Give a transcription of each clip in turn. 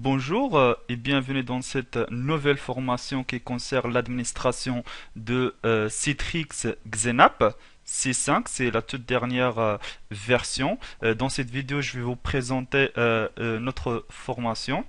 Bonjour et bienvenue dans cette nouvelle formation qui concerne l'administration de Citrix Xenap. C5, c'est la toute dernière version. Dans cette vidéo, je vais vous présenter notre formation.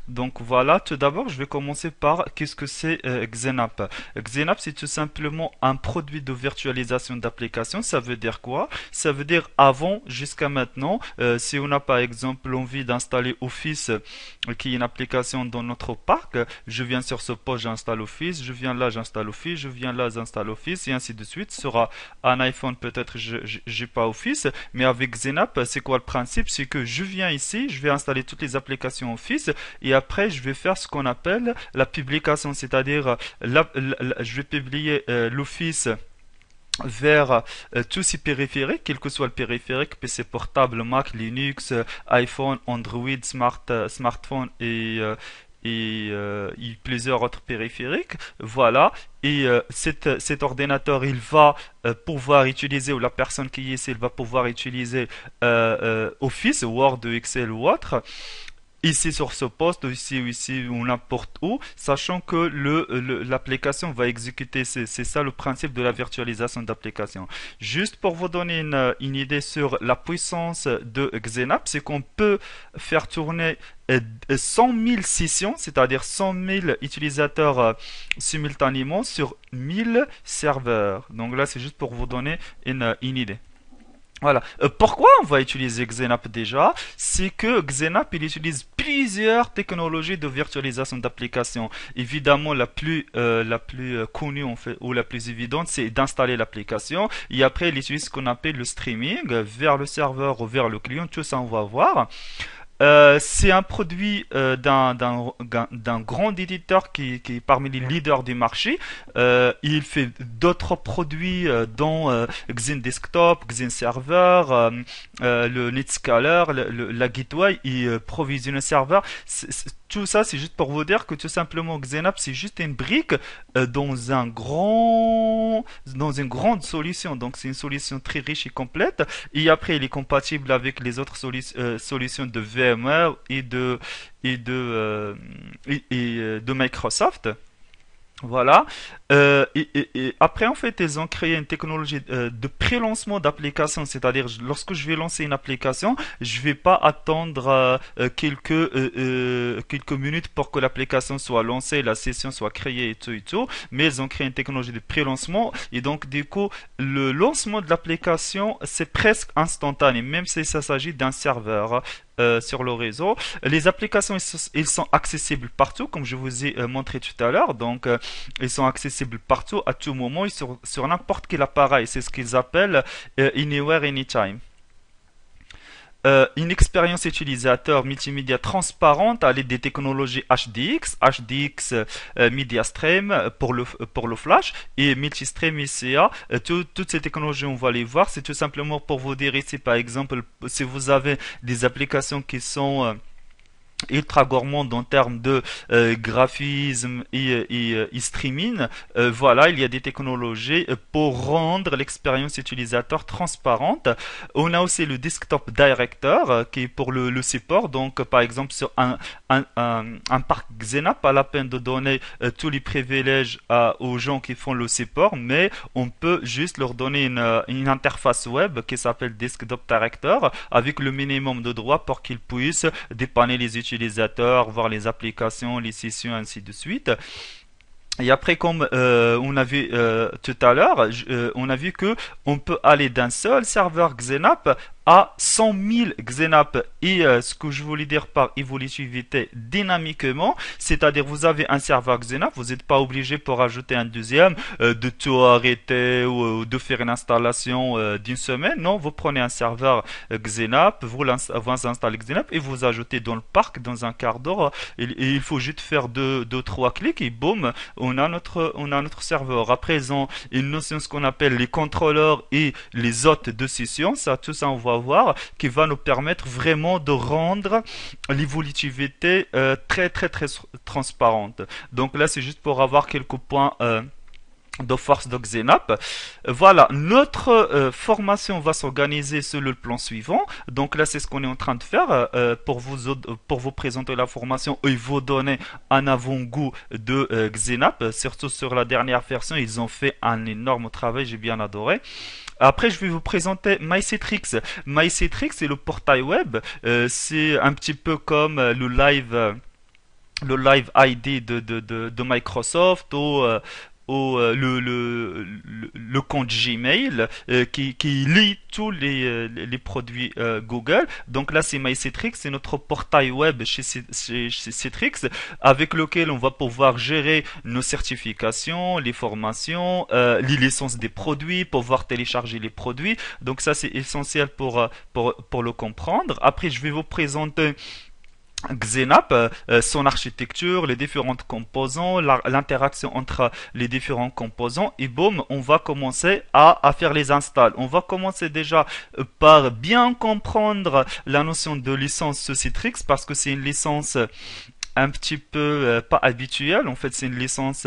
Donc voilà, tout d'abord, je vais commencer par qu'est-ce que c'est Xenap. Xenap, c'est tout simplement un produit de virtualisation d'application. Ça veut dire quoi? Ça veut dire avant jusqu'à maintenant, si on a par exemple envie d'installer Office, qui est une application dans notre parc, je viens sur ce poste, j'installe Office, je viens là, j'installe Office, je viens là, j'installe Office, et ainsi de suite. Sur un iPhone, peut-être, j'ai pas Office, mais avec Xenap, c'est quoi le principe? C'est que je viens ici, je vais installer toutes les applications Office, et après, je vais faire ce qu'on appelle la publication, c'est-à-dire je vais publier l'Office vers tous ces périphériques, quel que soit le périphérique, PC portable, Mac, Linux, iPhone, Android, smartphone et plusieurs autres périphériques. Voilà. Et cet ordinateur, il va pouvoir utiliser, ou la personne qui est ici, il va pouvoir utiliser Office, Word, Excel ou autre ici sur ce poste, ici ou n'importe où, sachant que l'application va exécuter, c'est ça le principe de la virtualisation d'application. Juste pour vous donner une idée sur la puissance de Xenap, c'est qu'on peut faire tourner 100 000 sessions, c'est-à-dire 100 000 utilisateurs simultanément sur 1000 serveurs. Donc là, c'est juste pour vous donner une idée. Voilà. Pourquoi on va utiliser Xenap déjà? C'est que Xenap, il utilise plusieurs technologies de virtualisation d'applications. Évidemment, la plus connue en fait, ou la plus évidente, c'est d'installer l'application. Et après, il utilise ce qu'on appelle le streaming vers le serveur ou vers le client. Tout ça, on va voir. C'est un produit d'un grand éditeur qui est parmi les leaders du marché. Il fait d'autres produits dont Xen Desktop, Xen Server, le Netscaler, la Gateway et Provisioner Server. Tout ça, c'est juste pour vous dire que tout simplement Xenap, c'est juste une brique dans une grande solution. Donc, c'est une solution très riche et complète. Et après, il est compatible avec les autres solutions de VMware et de Microsoft. Voilà. Et après, en fait, ils ont créé une technologie de pré-lancement d'application, c'est-à-dire lorsque je vais lancer une application, je vais pas attendre quelques minutes pour que l'application soit lancée, la session soit créée et tout, mais ils ont créé une technologie de pré-lancement et donc du coup, le lancement de l'application, c'est presque instantané, même si ça s'agit d'un serveur. Sur le réseau. Les applications, ils sont accessibles partout, comme je vous ai montré tout à l'heure. Donc, ils sont accessibles partout, à tout moment, et sur n'importe quel appareil. C'est ce qu'ils appellent Anywhere, Anytime. Une expérience utilisateur multimédia transparente à l'aide des technologies HDX Media Stream pour le Flash et Multistream ICA. Toutes ces technologies, on va les voir. C'est tout simplement pour vous dire ici, par exemple, si vous avez des applications qui sont ultra gourmande en termes de graphisme et streaming. Voilà, il y a des technologies pour rendre l'expérience utilisateur transparente. On a aussi le Desktop Director qui est pour le support. Donc, par exemple, sur un parc Xenap, pas la peine de donner tous les privilèges aux gens qui font le support, mais on peut juste leur donner une interface web qui s'appelle Desktop Director avec le minimum de droits pour qu'ils puissent dépanner les utilisateurs, voir les applications, les sessions, ainsi de suite. Et après, comme on a vu tout à l'heure, on a vu que on peut aller d'un seul serveur Xenap à 100 000 Xenap. Et ce que je voulais dire par évolutivité dynamiquement, c'est-à-dire vous avez un serveur Xenap, vous n'êtes pas obligé pour ajouter un deuxième de tout arrêter ou de faire une installation d'une semaine. Non, vous prenez un serveur Xenap, vous installez Xenap et vous ajoutez dans le parc dans un quart d'heure. Et il faut juste faire deux, trois clics et boum, on a notre serveur. Après, ils ont une notion ce qu'on appelle les contrôleurs et les hôtes de session. Tout ça, on va voir, qui va nous permettre vraiment de rendre l'évolutivité très très très transparente. Donc là, c'est juste pour avoir quelques points de force de Xenap. Voilà, notre formation va s'organiser sur le plan suivant. Donc là, c'est ce qu'on est en train de faire pour vous présenter la formation et vous donner un avant-goût de Xenap. Surtout sur la dernière version, ils ont fait un énorme travail, j'ai bien adoré. Après, je vais vous présenter MyCitrix. MyCitrix, c'est le portail web. C'est un petit peu comme le Live ID de Microsoft ou le compte Gmail qui lie tous les produits Google. Donc là, c'est MyCitrix, c'est notre portail web chez Citrix avec lequel on va pouvoir gérer nos certifications, les formations, les licences des produits, pouvoir télécharger les produits. Donc ça, c'est essentiel pour le comprendre. Après, je vais vous présenter Xenap, son architecture, les différents composants, l'interaction entre les différents composants, et boum, on va commencer à faire les installs. On va commencer déjà par bien comprendre la notion de licence sous Citrix, parce que c'est une licence un petit peu pas habituelle. En fait, c'est une licence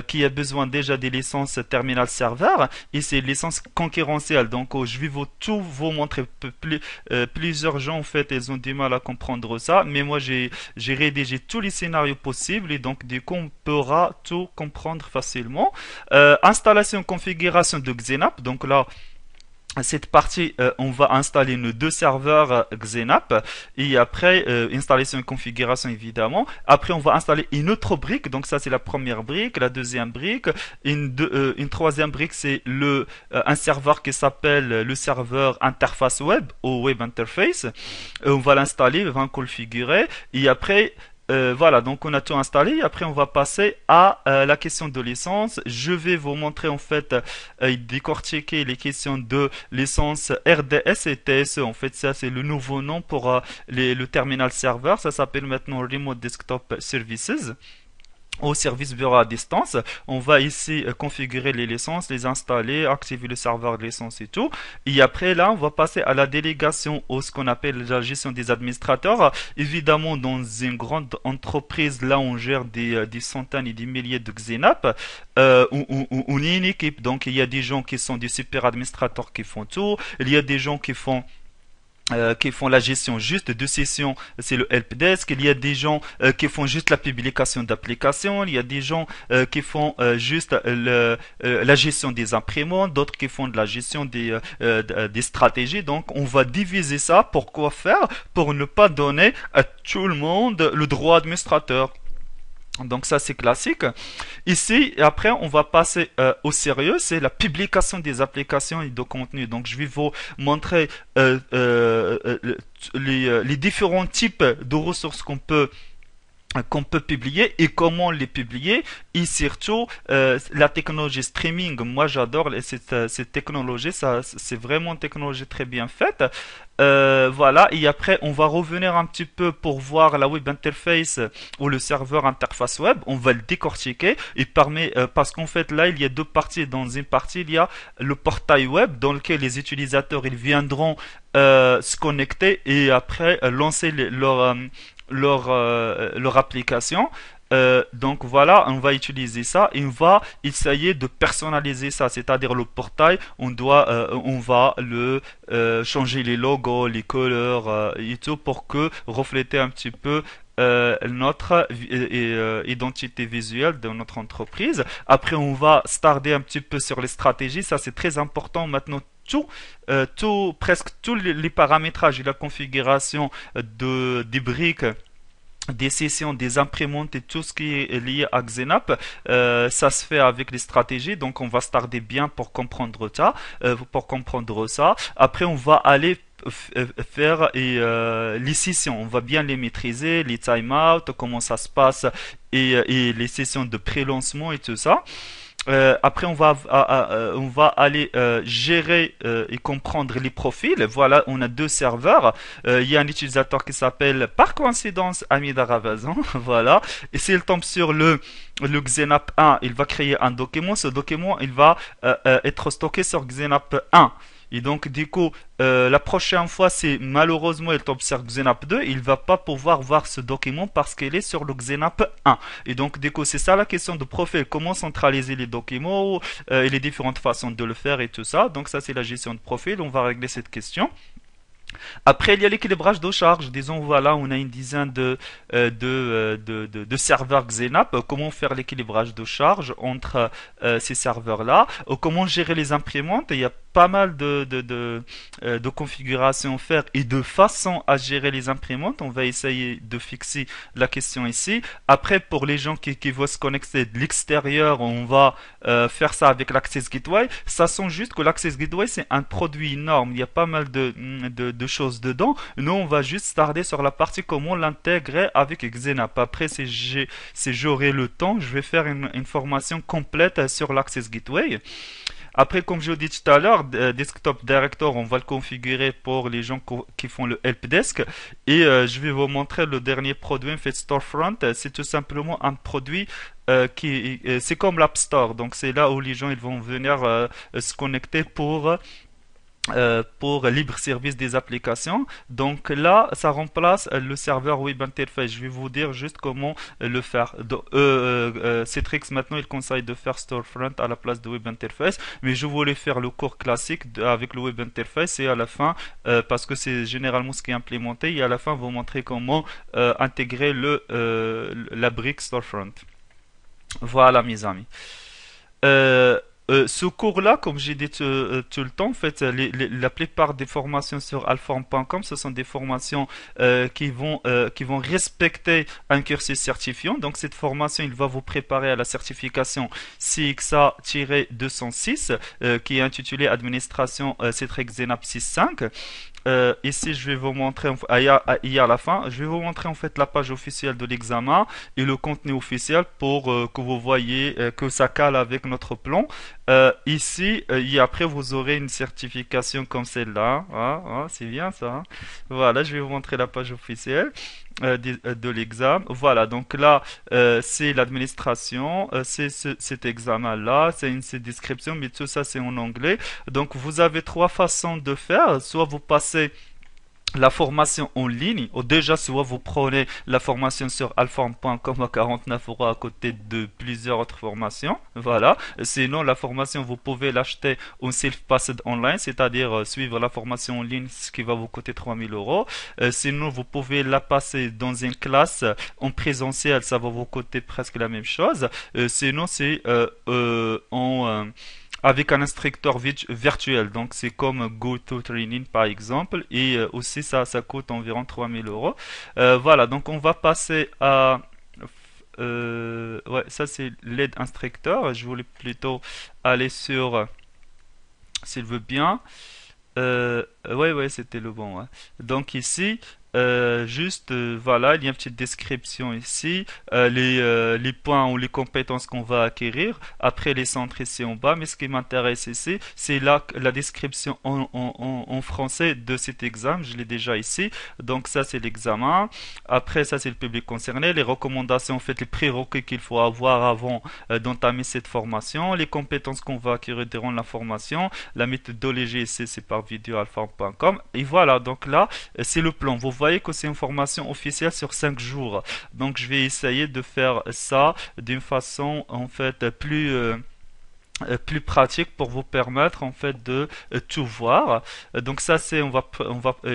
qui a besoin déjà des licences terminal serveur et c'est une licence concurrentielle. Donc, je vais tout vous montrer. Plusieurs gens, en fait, ils ont du mal à comprendre ça, mais moi, j'ai rédigé tous les scénarios possibles et donc, du coup, on pourra tout comprendre facilement. Installation, configuration de Xenap. Donc là, cette partie, on va installer nos deux serveurs Xenap et après installation et configuration évidemment. Après, on va installer une autre brique. Donc ça, c'est la première brique, la deuxième brique, une troisième brique, c'est un serveur qui s'appelle le serveur interface web ou web interface. On va l'installer, on va le configurer et après voilà, donc on a tout installé. Après, on va passer à la question de licence. Je vais vous montrer en fait décortiquer les questions de licence RDS et TSE. En fait, ça c'est le nouveau nom pour le terminal serveur. Ça s'appelle maintenant Remote Desktop Services au service bureau à distance. On va ici configurer les licences, les installer, activer le serveur de licence et tout. Et après là, on va passer à la délégation ou ce qu'on appelle la gestion des administrateurs. Évidemment, dans une grande entreprise, là, on gère des centaines et des milliers de Xenap. On est une équipe, donc il y a des gens qui sont des super administrateurs qui font tout. Il y a des gens qui font la gestion juste de sessions, c'est le helpdesk. Il y a des gens qui font juste la publication d'applications. Il y a des gens qui font juste la gestion des imprimantes, d'autres qui font de la gestion des stratégies. Donc, on va diviser ça. Pour quoi faire? Pour ne pas donner à tout le monde le droit administrateur. Donc ça c'est classique. Ici, après on va passer au sérieux, c'est la publication des applications et de contenu. Donc je vais vous montrer les différents types de ressources qu'on peut publier et comment les publier et surtout la technologie streaming. Moi j'adore cette technologie, ça c'est vraiment une technologie très bien faite. Voilà, et après on va revenir un petit peu pour voir la web interface ou le serveur interface web. On va le décortiquer et parce qu'en fait là il y a deux parties. Dans une partie il y a le portail web dans lequel les utilisateurs ils viendront se connecter et après lancer leur application. Donc voilà, on va utiliser ça et on va essayer de personnaliser ça, c'est-à-dire le portail, on va changer les logos, les couleurs et tout pour que refléter un petit peu notre identité visuelle de notre entreprise. Après, on va se tarder un petit peu sur les stratégies, ça c'est très important maintenant. Presque tous les paramétrages et la configuration des briques, des sessions, des imprimantes et tout ce qui est lié à Xenap, ça se fait avec les stratégies. Donc on va se tarder bien pour comprendre ça. Après on va aller faire les sessions, on va bien les maîtriser, les time-out, comment ça se passe et les sessions de pré-lancement et tout ça. Après, on va aller gérer et comprendre les profils. Voilà, on a deux serveurs. Il y a un utilisateur qui s'appelle, par coïncidence, Amida Ravazan. Voilà. Et s'il tombe sur le Xenap 1, il va créer un document. Ce document, il va être stocké sur Xenap 1. Et donc, du coup, la prochaine fois, si malheureusement il tombe sur Xenap 2, il va pas pouvoir voir ce document parce qu'il est sur le Xenap 1. Et donc, du coup, c'est ça la question de profil. Comment centraliser les documents et les différentes façons de le faire et tout ça. Donc, ça, c'est la gestion de profil. On va régler cette question. Après, il y a l'équilibrage de charge. Disons, voilà, on a une dizaine de serveurs Xenap. Comment faire l'équilibrage de charge entre ces serveurs-là? Comment gérer les imprimantes? Il y a pas mal de configurations à faire et de façons à gérer les imprimantes. On va essayer de fixer la question ici. Après, pour les gens qui vont se connecter de l'extérieur, on va faire ça avec l'Access Gateway. Sachant juste que l'Access Gateway, c'est un produit énorme. Il y a pas mal de choses dedans. Nous, on va juste tarder sur la partie comment l'intégrer avec Xenap. Après, si j'aurai le temps, je vais faire une formation complète sur l'Access Gateway. Après, comme je l'ai dit tout à l'heure, Desktop Director, on va le configurer pour les gens qui font le helpdesk. Et je vais vous montrer le dernier produit, en fait, Storefront. C'est tout simplement un produit c'est comme l'App Store. Donc, c'est là où les gens ils vont venir se connecter pour libre service des applications. Donc là, ça remplace le serveur Web Interface. Je vais vous dire juste comment le faire. Citrix maintenant, il conseille de faire Storefront à la place de Web Interface, mais je voulais faire le cours classique avec le Web Interface et à la fin, parce que c'est généralement ce qui est implémenté, et à la fin, vous montrer comment intégrer la brique Storefront. Voilà, mes amis. Ce cours-là, comme j'ai dit tout le temps, en fait, la plupart des formations sur alform.com, ce sont des formations qui vont respecter un cursus certifiant. Donc, cette formation, il va vous préparer à la certification CXA-206, qui est intitulée Administration Citrix Xenap 6.5. Ici, je vais vous montrer, il y a à la fin, je vais vous montrer en fait la page officielle de l'examen et le contenu officiel pour que vous voyez que ça cale avec notre plan. Ici, et après, vous aurez une certification comme celle-là. Ah, ah, c'est bien ça, hein. Voilà, je vais vous montrer la page officielle de l'examen. Voilà, donc là, c'est l'administration, c'est cet examen-là, c'est une description, mais tout ça, c'est en anglais. Donc, vous avez trois façons de faire. Soit vous passez la formation en ligne, ou déjà soit vous prenez la formation sur alform.com à 49 € à côté de plusieurs autres formations, voilà. Sinon la formation vous pouvez l'acheter en self-paced online, c'est-à-dire suivre la formation en ligne, ce qui va vous coûter 3000 €. Sinon vous pouvez la passer dans une classe en présentiel, ça va vous coûter presque la même chose. Sinon c'est avec un instructeur virtuel. Donc c'est comme GoToTraining par exemple. Et aussi ça coûte environ 3000 €. Voilà, donc on va passer à... ouais, ça c'est l'aide instructeur. Je voulais plutôt aller sur... S'il veut bien. Ouais, c'était le bon. Ouais. Donc ici, juste, voilà, il y a une petite description ici, les points ou les compétences qu'on va acquérir. Après, les centres ici en bas. Mais ce qui m'intéresse ici, c'est la description en français de cet examen. Je l'ai déjà ici. Donc ça, c'est l'examen. Après, ça, c'est le public concerné. Les recommandations, en fait, les prérequis qu'il faut avoir avant d'entamer cette formation. Les compétences qu'on va acquérir durant la formation. La méthodologie ici, c'est par videoalform.com. Et voilà, donc là, c'est le plan. Vous voyez que c'est une formation officielle sur 5 jours. Donc, je vais essayer de faire ça d'une façon, en fait, plus pratique pour vous permettre en fait de tout voir. Donc ça c'est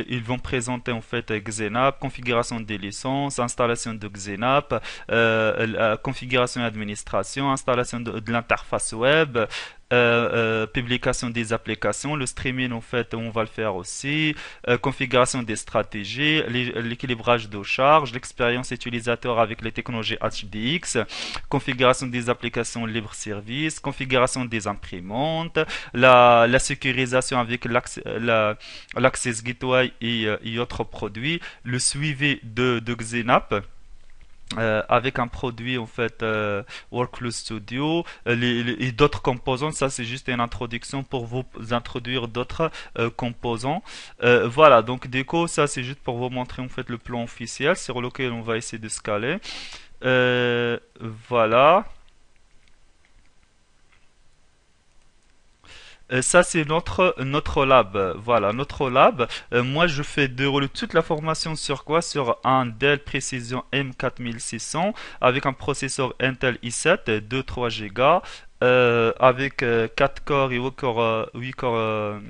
ils vont présenter en fait Xenap, configuration des licences, installation de Xenap, la configuration et administration, installation de l'interface web, publication des applications, le streaming en fait on va le faire aussi, configuration des stratégies, l'équilibrage de charge, l'expérience utilisateur avec les technologies HDX, configuration des applications libre service, configuration des imprimantes, la sécurisation avec l'Access Gateway et autres produits, le suivi de Xenap. Avec un produit en fait Workflow Studio et d'autres composants. Ça c'est juste une introduction pour vous introduire d'autres composants. Voilà, donc du coup ça c'est juste pour vous montrer en fait le plan officiel sur lequel on va essayer de scaler. Voilà. Ça, c'est notre lab. Voilà, notre lab. Moi, je fais dérouler toute la formation sur quoi? Sur un Dell Precision M4600 avec un processeur Intel i7 de 3 Go. Avec 4 corps et 8 corps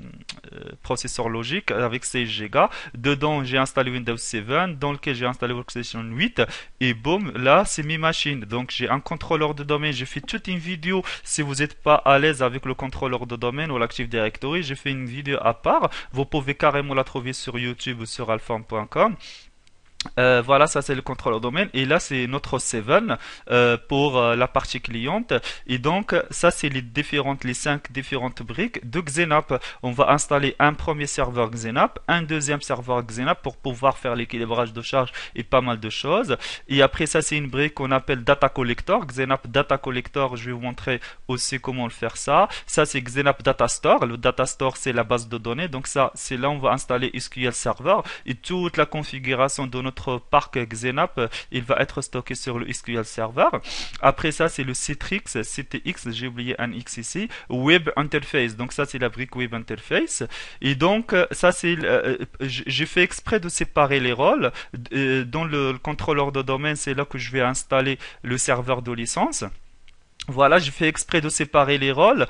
processeur logique avec 16 Go. Dedans, j'ai installé Windows 7 dans lequel j'ai installé Workstation 8 et boum, là, c'est mes machines. Donc, j'ai un contrôleur de domaine. J'ai fait toute une vidéo. Si vous n'êtes pas à l'aise avec le contrôleur de domaine ou l'Active Directory, j'ai fait une vidéo à part. Vous pouvez carrément la trouver sur YouTube ou sur alfarm.com. Voilà, ça c'est le contrôleur domaine. Et là, c'est notre 7 pour la partie cliente. Et donc, ça c'est les 5 différentes briques de Xenap. On va installer un premier serveur Xenap, un deuxième serveur Xenap pour pouvoir faire l'équilibrage de charge et pas mal de choses. Et après, ça c'est une brique qu'on appelle Data Collector. Xenap Data Collector, je vais vous montrer aussi comment le faire ça. Ça c'est Xenap Data Store. Le Data Store, c'est la base de données. Donc ça, c'est là on va installer SQL Server et toute la configuration de notre parc Xenap, il va être stocké sur le SQL Server. Après ça, c'est le Citrix, CTX, j'ai oublié un X ici, Web Interface. Donc ça, c'est la brique Web Interface. Et donc, ça, c'est, j'ai fait exprès de séparer les rôles. Dans le contrôleur de domaine, c'est là que je vais installer le serveur de licence. Voilà, j'ai fait exprès de séparer les rôles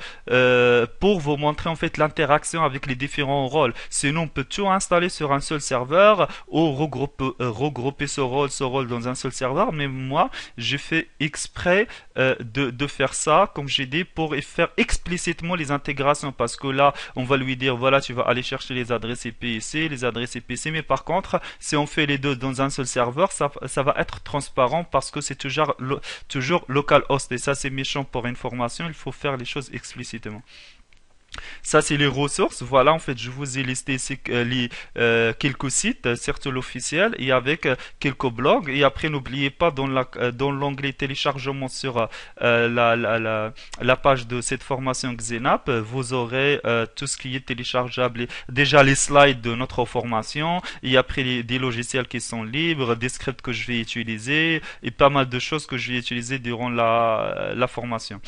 pour vous montrer en fait l'interaction avec les différents rôles. Sinon, on peut tout installer sur un seul serveur ou regrouper ce rôle dans un seul serveur. Mais moi, j'ai fait exprès de faire ça, comme j'ai dit, pour faire explicitement les intégrations. Parce que là, on va lui dire, voilà, tu vas aller chercher les adresses IP ici, les adresses IP ici. Mais par contre, si on fait les deux dans un seul serveur, ça va être transparent parce que c'est toujours localhost. Et ça, c'est méchant pour information, il faut faire les choses explicitement. Ça, c'est les ressources. Voilà, en fait, je vous ai listé ici quelques sites, certes l'officiel, et avec quelques blogs. Et après, n'oubliez pas, dans l'onglet téléchargement sur la page de cette formation Xenap, vous aurez tout ce qui est téléchargeable. Déjà, les slides de notre formation, et après, des logiciels qui sont libres, des scripts que je vais utiliser, et pas mal de choses que je vais utiliser durant la formation.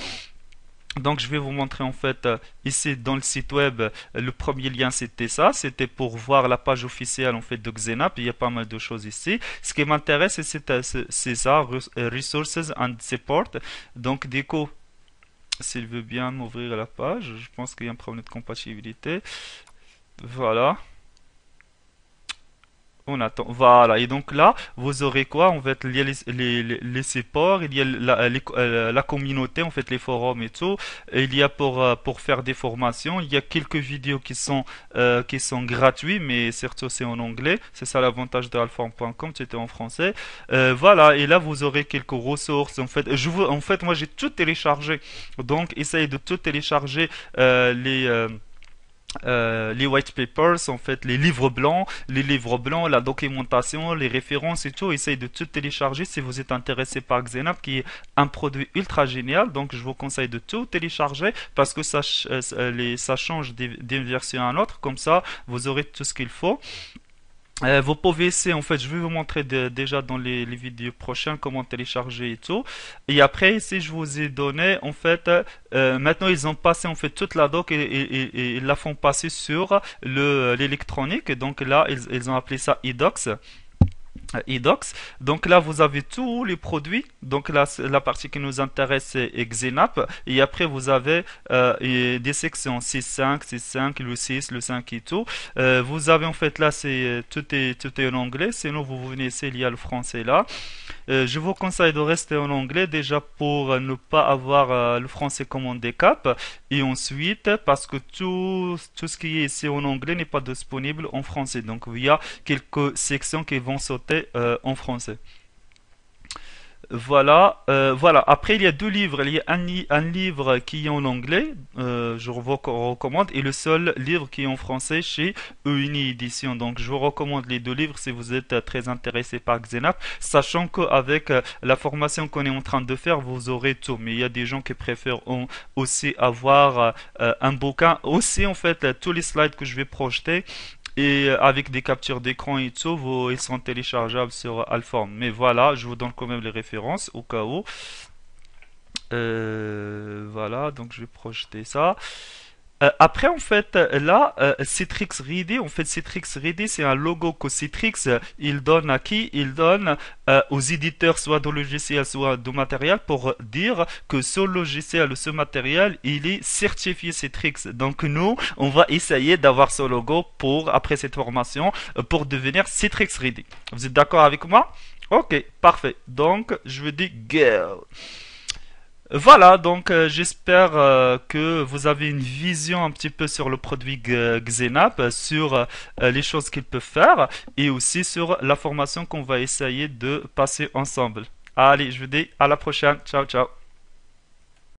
Donc je vais vous montrer en fait ici dans le site web, le premier lien c'était ça, c'était pour voir la page officielle en fait de Xenap. Il y a pas mal de choses ici. Ce qui m'intéresse c'est ça, Resources and Support. Donc du coup, s'il veut bien m'ouvrir la page, je pense qu'il y a un problème de compatibilité. Voilà. On attend. Voilà. Et donc là, vous aurez quoi? En fait, il y a les supports, il y a la communauté, en fait, les forums et tout. Et il y a pour faire des formations, il y a quelques vidéos qui sont gratuits, mais surtout c'est en anglais. C'est ça l'avantage de alform.com, c'était en français. Voilà. Et là, vous aurez quelques ressources. En fait, moi, j'ai tout téléchargé. Donc, essayez de tout télécharger les white papers, en fait, les livres blancs, la documentation, les références et tout. Essayez de tout télécharger si vous êtes intéressé par Xenap, qui est un produit ultra génial. Donc, je vous conseille de tout télécharger parce que ça change d'une version à l'autre. Comme ça, vous aurez tout ce qu'il faut. Vous pouvez essayer, en fait, je vais vous montrer déjà dans les vidéos prochaines comment télécharger et tout. Et après, ici, je vous ai donné, en fait, maintenant, ils ont passé, en fait, toute la doc et ils la font passer sur l'électronique. Donc là, ils ont appelé ça eDocs. eDocs. Donc là, vous avez tous les produits. Donc là, la partie qui nous intéresse, c'est Xenap. Et après, vous avez des sections 6.5, 6.5, le 6, le 5 et tout. Vous avez en fait là, tout est en anglais. Sinon, vous venez ici, il y a le français là. Je vous conseille de rester en anglais déjà pour ne pas avoir le français comme handicap. Et ensuite, parce que tout ce qui est ici en anglais n'est pas disponible en français. Donc, il y a quelques sections qui vont sauter en français. Voilà. Après, il y a deux livres. Il y a un livre qui est en anglais, je vous recommande, et le seul livre qui est en français chez Euni Édition. Donc, je vous recommande les deux livres si vous êtes très intéressé par Xenap, sachant qu'avec la formation qu'on est en train de faire, vous aurez tout. Mais il y a des gens qui préfèrent aussi avoir un bouquin. Aussi, en fait, tous les slides que je vais projeter et avec des captures d'écran et tout, ils sont téléchargeables sur Alform. Mais voilà, je vous donne quand même les références au cas où. Voilà, donc je vais projeter ça. Après, en fait, là, Citrix Ready, en fait, Citrix Ready, c'est un logo que Citrix, il donne à qui? Il donne aux éditeurs, soit de logiciels, soit de matériel, pour dire que ce logiciel ou ce matériel, il est certifié Citrix. Donc, nous, on va essayer d'avoir ce logo pour, après cette formation, pour devenir Citrix Ready. Vous êtes d'accord avec moi? Ok, parfait. Donc, je vous dis go. Voilà, donc j'espère que vous avez une vision un petit peu sur le produit Xenap, sur les choses qu'il peut faire et aussi sur la formation qu'on va essayer de passer ensemble. Allez, je vous dis à la prochaine. Ciao, ciao.